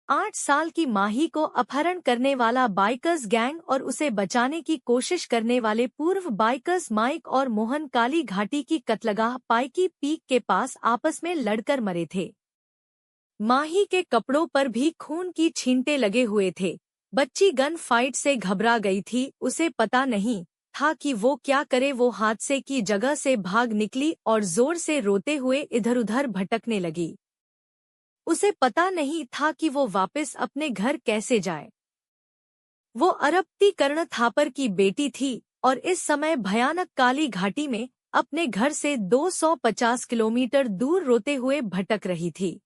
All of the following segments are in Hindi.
8 साल की माही को अपहरण करने वाला बाइकर्स गैंग और उसे बचाने की कोशिश करने वाले पूर्व बाइकर्स माइक और मोहन काली घाटी की कत्लगाह पाइकी पीक के पास आपस में लड़कर मरे थे। माही के कपड़ों पर भी खून की छींटे लगे हुए थे। बच्ची गन फाइट से घबरा गई थी, उसे पता नहीं था कि वो क्या करे। वो हादसे की जगह से भाग निकली और जोर से रोते हुए इधर उधर भटकने लगी। उसे पता नहीं था कि वो वापस अपने घर कैसे जाए। वो अरबती कर्ण थापर की बेटी थी और इस समय भयानक काली घाटी में अपने घर से 250 किलोमीटर दूर रोते हुए भटक रही थी।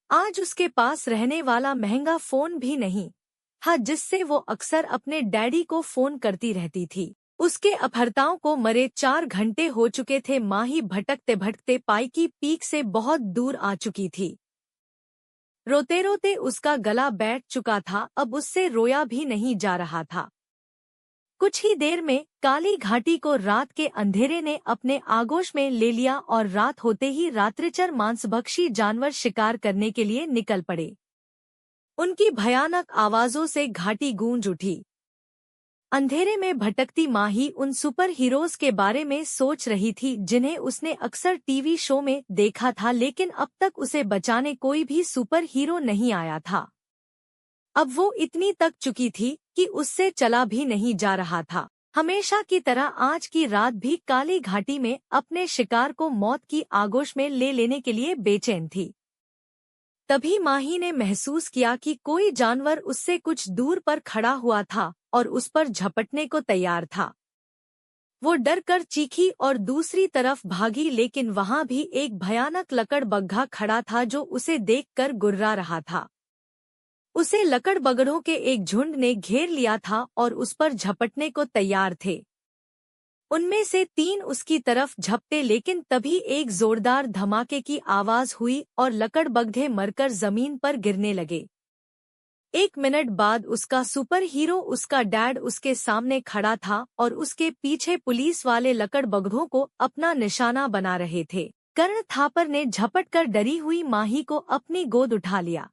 आज उसके पास रहने वाला महंगा फोन भी नहीं था जिससे वो अक्सर अपने डैडी को फोन करती रहती थी। उसके अपहर्ताओं को मरे 4 घंटे हो चुके थे। माही भटकते भटकते पाइकी पीक से बहुत दूर आ चुकी थी। रोते रोते उसका गला बैठ चुका था, अब उससे रोया भी नहीं जा रहा था। कुछ ही देर में काली घाटी को रात के अंधेरे ने अपने आगोश में ले लिया और रात होते ही रात्रिचर मांसभक्षी जानवर शिकार करने के लिए निकल पड़े। उनकी भयानक आवाजों से घाटी गूंज उठी। अंधेरे में भटकती माही उन सुपर हीरोज के बारे में सोच रही थी जिन्हें उसने अक्सर टीवी शो में देखा था, लेकिन अब तक उसे बचाने कोई भी सुपर हीरो नहीं आया था। अब वो इतनी तक चुकी थी कि उससे चला भी नहीं जा रहा था। हमेशा की तरह आज की रात भी काली घाटी में अपने शिकार को मौत की आगोश में ले लेने के लिए बेचैन थी। तभी माही ने महसूस किया कि कोई जानवर उससे कुछ दूर पर खड़ा हुआ था और उस पर झपटने को तैयार था। वो डर कर चीखी और दूसरी तरफ भागी, लेकिन वहां भी एक भयानक लकड़बग्घा खड़ा था जो उसे देखकर गुर्रा रहा था। उसे लकड़बगड़ों के एक झुंड ने घेर लिया था और उस पर झपटने को तैयार थे। उनमें से 3 उसकी तरफ झपटे, लेकिन तभी एक जोरदार धमाके की आवाज हुई और लकड़बग्घे मरकर जमीन पर गिरने लगे। 1 मिनट बाद उसका सुपर हीरो, उसका डैड, उसके सामने खड़ा था और उसके पीछे पुलिस वाले लकड़बग्घों को अपना निशाना बना रहे थे। कर्ण थापर ने झपट कर डरी हुई माही को अपनी गोद उठा लिया।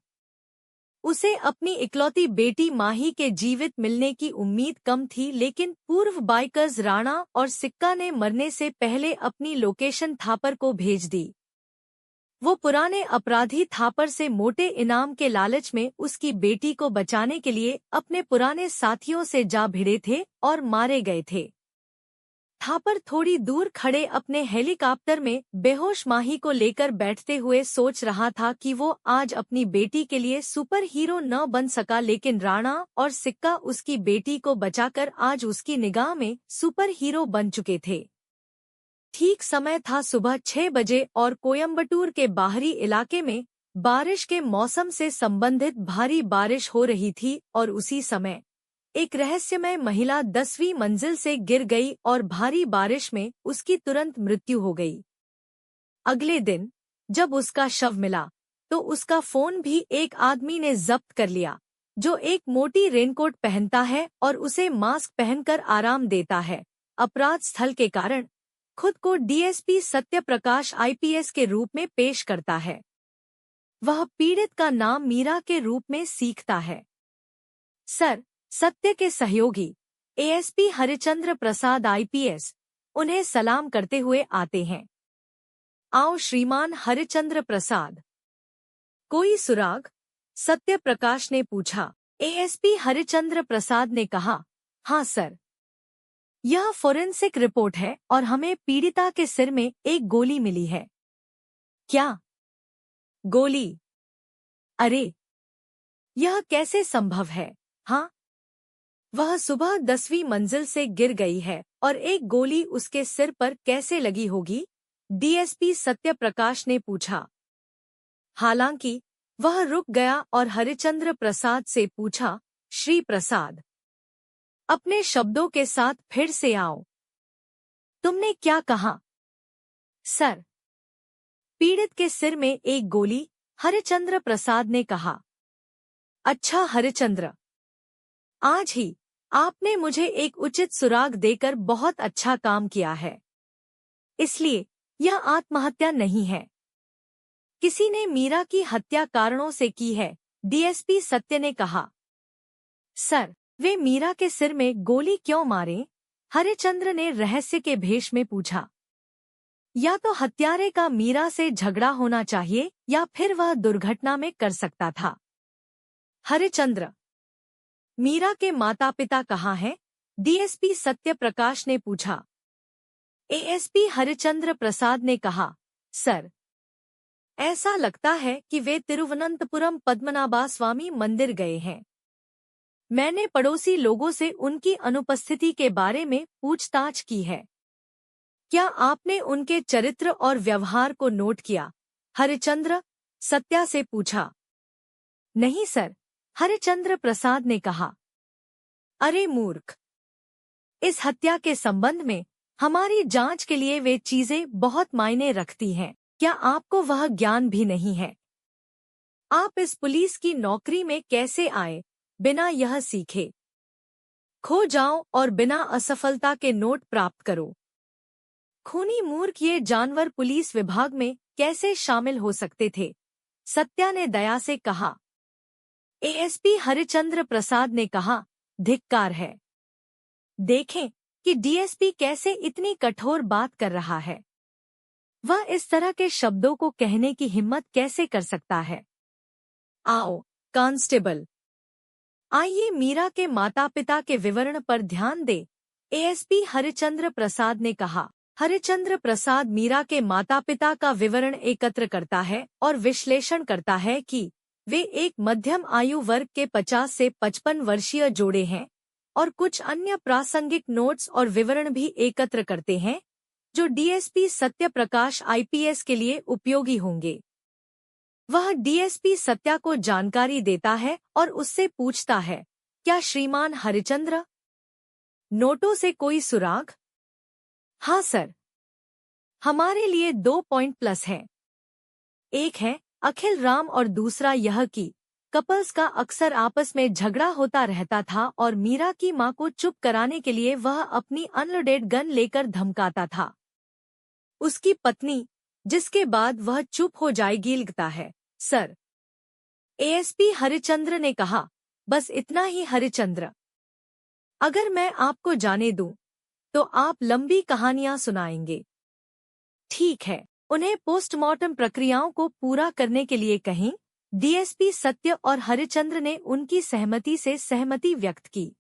उसे अपनी इकलौती बेटी माही के जीवित मिलने की उम्मीद कम थी, लेकिन पूर्व बाइकर्स राणा और सिक्का ने मरने से पहले अपनी लोकेशन थापर को भेज दी। वो पुराने अपराधी थापर से मोटे इनाम के लालच में उसकी बेटी को बचाने के लिए अपने पुराने साथियों से जा भिड़े थे और मारे गए थे। थापर थोड़ी दूर खड़े अपने हेलीकॉप्टर में बेहोश माही को लेकर बैठते हुए सोच रहा था कि वो आज अपनी बेटी के लिए सुपर हीरो न बन सका, लेकिन राणा और सिक्का उसकी बेटी को बचाकर आज उसकी निगाह में सुपर हीरो बन चुके थे। ठीक समय था सुबह 6 बजे और कोयम्बटूर के बाहरी इलाके में बारिश के मौसम से संबंधित भारी बारिश हो रही थी और उसी समय एक रहस्यमय महिला 10वीं मंजिल से गिर गई और भारी बारिश में उसकी तुरंत मृत्यु हो गई। अगले दिन जब उसका शव मिला तो उसका फोन भी एक आदमी ने जब्त कर लिया जो एक मोटी रेनकोट पहनता है और उसे मास्क पहनकर आराम देता है। अपराध स्थल के कारण खुद को डीएसपी सत्य प्रकाश आईपीएस के रूप में पेश करता है। वह पीड़ित का नाम मीरा के रूप में सीखता है। सर सत्य के सहयोगी एएसपी हरिचंद्र प्रसाद आईपीएस उन्हें सलाम करते हुए आते हैं। आओ श्रीमान हरिचंद्र प्रसाद। कोई सुराग? सत्य प्रकाश ने पूछा। एएसपी हरिचंद्र प्रसाद ने कहा, हाँ सर, यह फोरेंसिक रिपोर्ट है और हमें पीड़िता के सिर में एक गोली मिली है। क्या गोली? अरे यह कैसे संभव है? हाँ, वह सुबह 10वीं मंजिल से गिर गई है और एक गोली उसके सिर पर कैसे लगी होगी? डीएसपी सत्य प्रकाश ने पूछा। हालांकि वह रुक गया और हरिचंद्र प्रसाद से पूछा, श्री प्रसाद, अपने शब्दों के साथ फिर से आओ। तुमने क्या कहा? सर, पीड़ित के सिर में एक गोली, हरिचंद्र प्रसाद ने कहा। अच्छा हरिचंद्र, आज ही आपने मुझे एक उचित सुराग देकर बहुत अच्छा काम किया है, इसलिए यह आत्महत्या नहीं है। किसी ने मीरा की हत्या कारणों से की है डीएसपी सत्य ने कहा। सर, वे मीरा के सिर में गोली क्यों मारे? हरिचंद्र ने रहस्य के भेष में पूछा। या तो हत्यारे का मीरा से झगड़ा होना चाहिए या फिर वह दुर्घटना में कर सकता था। हरिचंद्र, मीरा के माता पिता कहाँ हैं? डीएसपी सत्य प्रकाश ने पूछा। एएसपी हरिचंद्र प्रसाद ने कहा, सर, ऐसा लगता है कि वे तिरुवनंतपुरम पद्मनाभा स्वामी मंदिर गए हैं। मैंने पड़ोसी लोगों से उनकी अनुपस्थिति के बारे में पूछताछ की है। क्या आपने उनके चरित्र और व्यवहार को नोट किया? हरिचंद्र सत्या से पूछा। नहीं सर, हरिचंद्र प्रसाद ने कहा। अरे मूर्ख, इस हत्या के संबंध में हमारी जांच के लिए वे चीजें बहुत मायने रखती हैं। क्या आपको वह ज्ञान भी नहीं है? आप इस पुलिस की नौकरी में कैसे आए बिना यह सीखे? खो जाओ और बिना असफलता के नोट प्राप्त करो। खूनी मूर्ख, ये जानवर पुलिस विभाग में कैसे शामिल हो सकते थे? सत्या ने दया से कहा। एएसपी हरिचंद्र प्रसाद ने कहा, धिक्कार है। देखें कि डीएसपी कैसे इतनी कठोर बात कर रहा है। वह इस तरह के शब्दों को कहने की हिम्मत कैसे कर सकता है? आओ कांस्टेबल, आइए मीरा के माता पिता के विवरण पर ध्यान दे। एएसपी हरिचंद्र प्रसाद ने कहा। हरिचंद्र प्रसाद मीरा के माता पिता का विवरण एकत्र करता है और विश्लेषण करता है कि वे एक मध्यम आयु वर्ग के 50 से 55 वर्षीय जोड़े हैं और कुछ अन्य प्रासंगिक नोट्स और विवरण भी एकत्र करते हैं जो डीएसपी सत्य प्रकाश आईपीएस के लिए उपयोगी होंगे। वह डीएसपी सत्या को जानकारी देता है और उससे पूछता है, क्या श्रीमान हरिचंद्र, नोटों से कोई सुराग? हाँ सर, हमारे लिए 2 पॉइंट प्लस है। एक है अखिल राम और दूसरा यह कि कपल्स का अक्सर आपस में झगड़ा होता रहता था और मीरा की मां को चुप कराने के लिए वह अपनी अनलोडेड गन लेकर धमकाता था। उसकी पत्नी, जिसके बाद वह चुप हो जाएगी, लिखता है सर। एएसपी हरिचंद्र ने कहा, बस इतना ही हरिचंद्र। अगर मैं आपको जाने दूं तो आप लंबी कहानियां सुनाएंगे। ठीक है, उन्हें पोस्टमार्टम प्रक्रियाओं को पूरा करने के लिए कहें। डीएसपी सत्य और हरिचंद्र ने उनकी सहमति से सहमति व्यक्त की।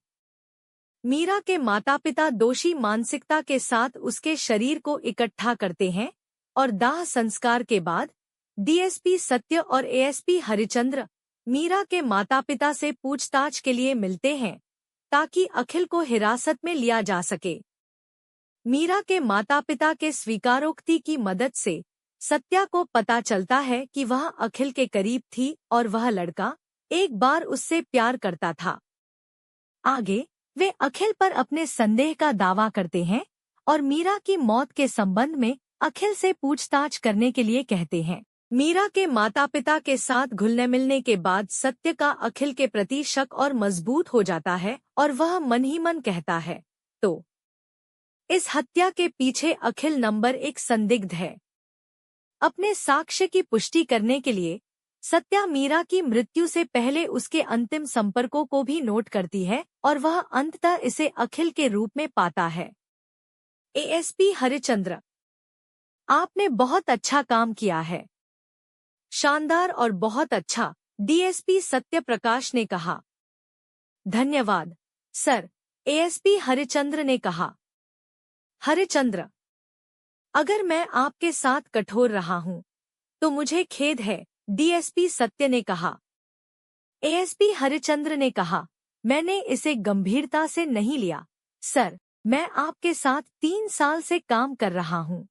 मीरा के माता पिता दोषी मानसिकता के साथ उसके शरीर को इकट्ठा करते हैं और दाह संस्कार के बाद डीएसपी सत्य और एएसपी हरिचंद्र मीरा के माता पिता से पूछताछ के लिए मिलते हैं ताकि अखिल को हिरासत में लिया जा सके। मीरा के माता पिता के स्वीकारोक्ति की मदद से सत्या को पता चलता है कि वह अखिल के करीब थी और वह लड़का एक बार उससे प्यार करता था। आगे वे अखिल पर अपने संदेह का दावा करते हैं और मीरा की मौत के संबंध में अखिल से पूछताछ करने के लिए कहते हैं। मीरा के माता पिता के साथ घुलने मिलने के बाद सत्य का अखिल के प्रति शक और मजबूत हो जाता है और वह मन ही मन कहता है, तो इस हत्या के पीछे अखिल नंबर 1 संदिग्ध है। अपने साक्ष्य की पुष्टि करने के लिए सत्या मीरा की मृत्यु से पहले उसके अंतिम संपर्कों को भी नोट करती है और वह अंततः इसे अखिल के रूप में पाता है। एएसपी हरिचंद्र, आपने बहुत अच्छा काम किया है। शानदार और बहुत अच्छा, डीएसपी सत्य प्रकाश ने कहा। धन्यवाद सर, एएसपी हरिचंद्र ने कहा। हरिचंद्र, अगर मैं आपके साथ कठोर रहा हूं तो मुझे खेद है, डीएसपी सत्य ने कहा। एएसपी हरिचंद्र ने कहा, मैंने इसे गंभीरता से नहीं लिया सर। मैं आपके साथ 3 साल से काम कर रहा हूं।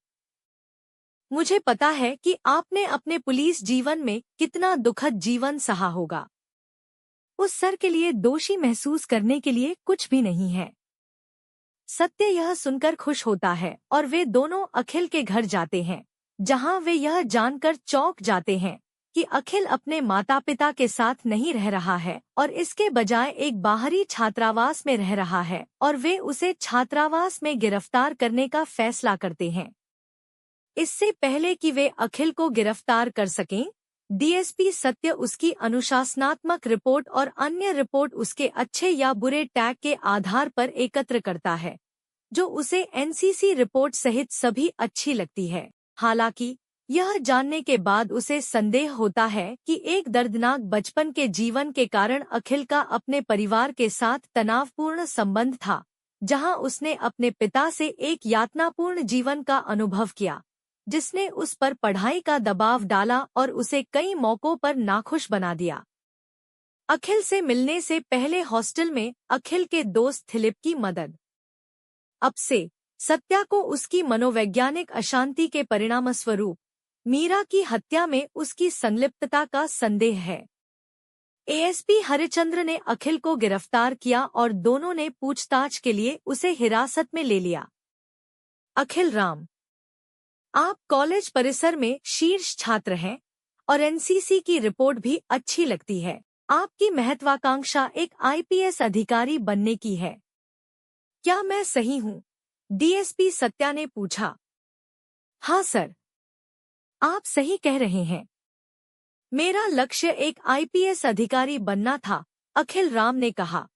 मुझे पता है कि आपने अपने पुलिस जीवन में कितना दुखद जीवन सहा होगा। उस सर के लिए दोषी महसूस करने के लिए कुछ भी नहीं है। सत्य यह सुनकर खुश होता है और वे दोनों अखिल के घर जाते हैं, जहां वे यह जानकर चौंक जाते हैं कि अखिल अपने माता पिता के साथ नहीं रह रहा है और इसके बजाय एक बाहरी छात्रावास में रह रहा है और वे उसे छात्रावास में गिरफ्तार करने का फैसला करते हैं। इससे पहले कि वे अखिल को गिरफ्तार कर सकें, डीएसपी सत्य उसकी अनुशासनात्मक रिपोर्ट और अन्य रिपोर्ट उसके अच्छे या बुरे टैग के आधार पर एकत्र करता है, जो उसे एनसीसी रिपोर्ट सहित सभी अच्छी लगती है। हालांकि यह जानने के बाद उसे संदेह होता है कि एक दर्दनाक बचपन के जीवन के कारण अखिल का अपने परिवार के साथ तनावपूर्ण संबंध था, जहां उसने अपने पिता से एक यातनापूर्ण जीवन का अनुभव किया, जिसने उस पर पढ़ाई का दबाव डाला और उसे कई मौकों पर नाखुश बना दिया। अखिल से मिलने से पहले हॉस्टल में अखिल के दोस्त फिलिप की मदद। अब से सत्या को उसकी मनोवैज्ञानिक अशांति के परिणामस्वरूप मीरा की हत्या में उसकी संलिप्तता का संदेह है। एएसपी हरिचंद्र ने अखिल को गिरफ्तार किया और दोनों ने पूछताछ के लिए उसे हिरासत में ले लिया। अखिल राम, आप कॉलेज परिसर में शीर्ष छात्र हैं और एनसीसी की रिपोर्ट भी अच्छी लगती है। आपकी महत्वाकांक्षा एक आईपीएस अधिकारी बनने की है। क्या मैं सही हूँ? डीएसपी सत्या ने पूछा। हाँ सर, आप सही कह रहे हैं। मेरा लक्ष्य एक आईपीएस अधिकारी बनना था, अखिल राम ने कहा।